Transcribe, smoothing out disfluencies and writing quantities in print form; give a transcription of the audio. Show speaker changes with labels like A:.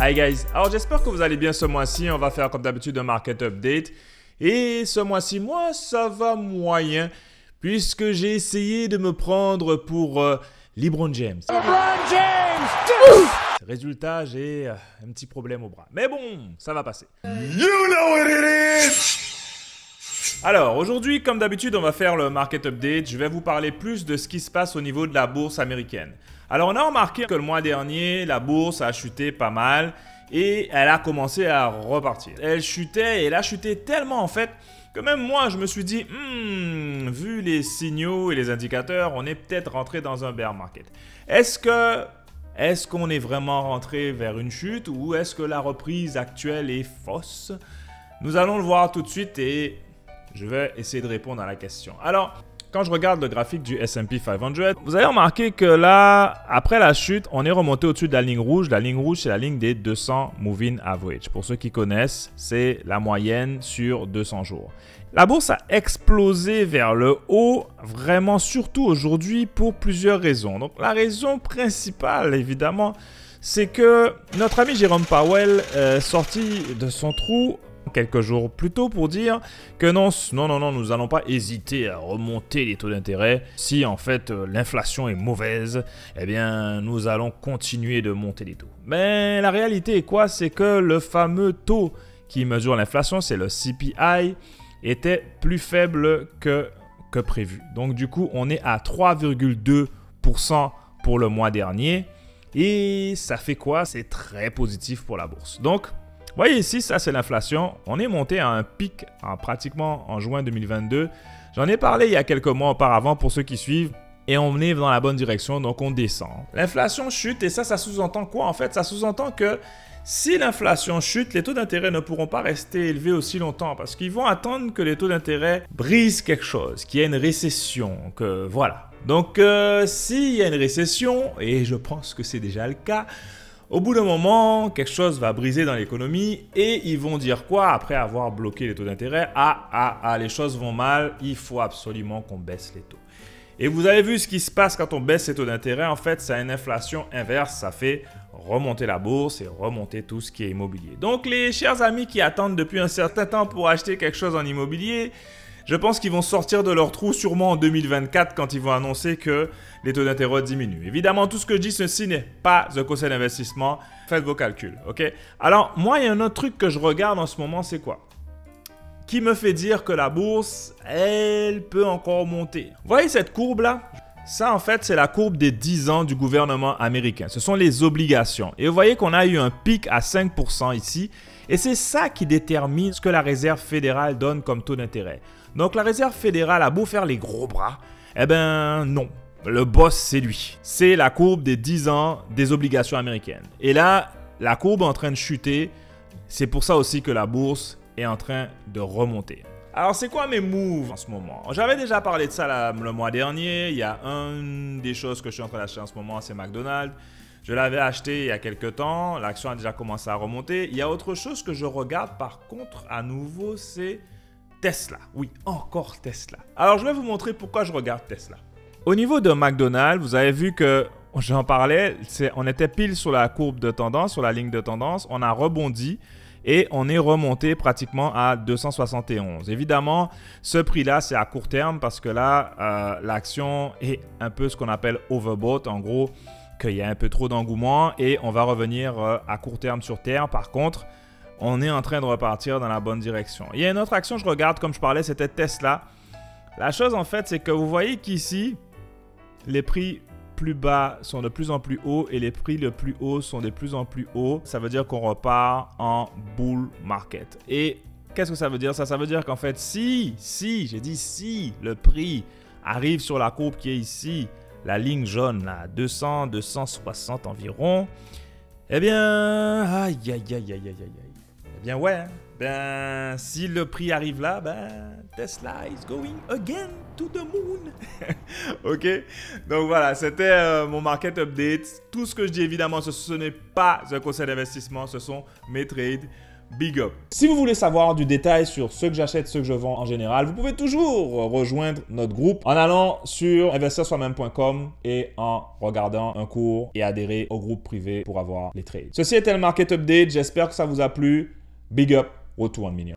A: Hi guys, alors j'espère que vous allez bien ce mois-ci. On va faire comme d'habitude un market update. Et ce mois-ci, moi, ça va moyen puisque j'ai essayé de me prendre pour LeBron James. LeBron James! Résultat, j'ai un petit problème au bras. Mais bon, ça va passer. You know what it is! Alors, aujourd'hui, comme d'habitude, on va faire le market update. Je vais vous parler plus de ce qui se passe au niveau de la bourse américaine. Alors, on a remarqué que le mois dernier, la bourse a chuté pas mal et elle a commencé à repartir. Elle chutait et elle a chuté tellement en fait que même moi, je me suis dit, vu les signaux et les indicateurs, on est peut-être rentré dans un bear market. Est-ce qu'on est vraiment rentré vers une chute ou est-ce que la reprise actuelle est fausse? Nous allons le voir tout de suite et je vais essayer de répondre à la question. Alors, quand je regarde le graphique du S&P 500, vous avez remarqué que là, après la chute, on est remonté au-dessus de la ligne rouge. La ligne rouge, c'est la ligne des 200 Moving Average. Pour ceux qui connaissent, c'est la moyenne sur 200 jours. La bourse a explosé vers le haut, vraiment surtout aujourd'hui pour plusieurs raisons. Donc, la raison principale, évidemment, c'est que notre ami Jérôme Powell est sorti de son trou quelques jours plus tôt pour dire que non, nous n'allons pas hésiter à remonter les taux d'intérêt. Si en fait l'inflation est mauvaise, eh bien nous allons continuer de monter les taux. Mais la réalité est quoi? C'est que le fameux taux qui mesure l'inflation, c'est le CPI, était plus faible que prévu. Donc du coup, on est à 3,2% pour le mois dernier. Et ça fait quoi? C'est très positif pour la bourse. Donc, vous voyez ici, ça c'est l'inflation. On est monté à un pic pratiquement en juin 2022. J'en ai parlé il y a quelques mois auparavant pour ceux qui suivent. Et on est dans la bonne direction, donc on descend. L'inflation chute et ça sous-entend quoi en fait? Ça sous-entend que si l'inflation chute, les taux d'intérêt ne pourront pas rester élevés aussi longtemps parce qu'ils vont attendre que les taux d'intérêt brisent quelque chose, qu'il y ait une récession, que voilà. Donc s'il y a une récession, et je pense que c'est déjà le cas, au bout d'un moment, quelque chose va briser dans l'économie et ils vont dire quoi après avoir bloqué les taux d'intérêt? Les choses vont mal, il faut absolument qu'on baisse les taux. Et vous avez vu ce qui se passe quand on baisse les taux d'intérêt. En fait, ça a une inflation inverse, ça fait remonter la bourse et remonter tout ce qui est immobilier. Donc les chers amis qui attendent depuis un certain temps pour acheter quelque chose en immobilier, je pense qu'ils vont sortir de leur trou sûrement en 2024 quand ils vont annoncer que les taux d'intérêt diminuent. Évidemment, tout ce que je dis, ceci n'est pas un conseil d'investissement. Faites vos calculs, ok? Alors, moi, il y a un autre truc que je regarde en ce moment, c'est quoi? Qui me fait dire que la bourse, elle peut encore monter. Vous voyez cette courbe-là? Ça, en fait, c'est la courbe des 10 ans du gouvernement américain. Ce sont les obligations. Et vous voyez qu'on a eu un pic à 5% ici. Et c'est ça qui détermine ce que la Réserve fédérale donne comme taux d'intérêt. Donc, la Réserve fédérale a beau faire les gros bras. Eh ben non. Le boss, c'est lui. C'est la courbe des 10 ans des obligations américaines. Et là, la courbe est en train de chuter. C'est pour ça aussi que la bourse est en train de remonter. Alors, c'est quoi mes moves en ce moment? J'avais déjà parlé de ça le mois dernier. Il y a une des choses que je suis en train d'acheter en ce moment, c'est McDonald's. Je l'avais acheté il y a quelques temps. L'action a déjà commencé à remonter. Il y a autre chose que je regarde par contre à nouveau, c'est Tesla. Oui, encore Tesla. Alors, je vais vous montrer pourquoi je regarde Tesla. Au niveau de McDonald's, vous avez vu que j'en parlais, on était pile sur la courbe de tendance, sur la ligne de tendance. On a rebondi. Et on est remonté pratiquement à 271. Évidemment, ce prix-là, c'est à court terme parce que là, l'action est un peu ce qu'on appelle overbought. En gros, qu'il y a un peu trop d'engouement et on va revenir à court terme sur terre. Par contre, on est en train de repartir dans la bonne direction. Il y a une autre action que je regarde, comme je parlais, c'était Tesla. La chose, en fait, c'est que vous voyez qu'ici, les prix plus bas sont de plus en plus hauts et les prix le plus hauts sont de plus en plus hauts. Ça veut dire qu'on repart en bull market. Et qu'est-ce que ça veut dire? Ça veut dire qu'en fait, si le prix arrive sur la courbe qui est ici, la ligne jaune, là, 200, 260 environ, eh bien, aïe. Eh bien, ouais, si le prix arrive là, Tesla is going again to the moon. Ok? Donc voilà, c'était mon market update. Tout ce que je dis, évidemment, ce n'est pas un conseil d'investissement, ce sont mes trades. big up. Si vous voulez savoir du détail sur ce que j'achète, ce que je vends en général, vous pouvez toujours rejoindre notre groupe en allant sur investirsoimême.com et en regardant un cours et adhérer au groupe privé pour avoir les trades. Ceci était le Market Update. J'espère que ça vous a plu. Big up, retour en million.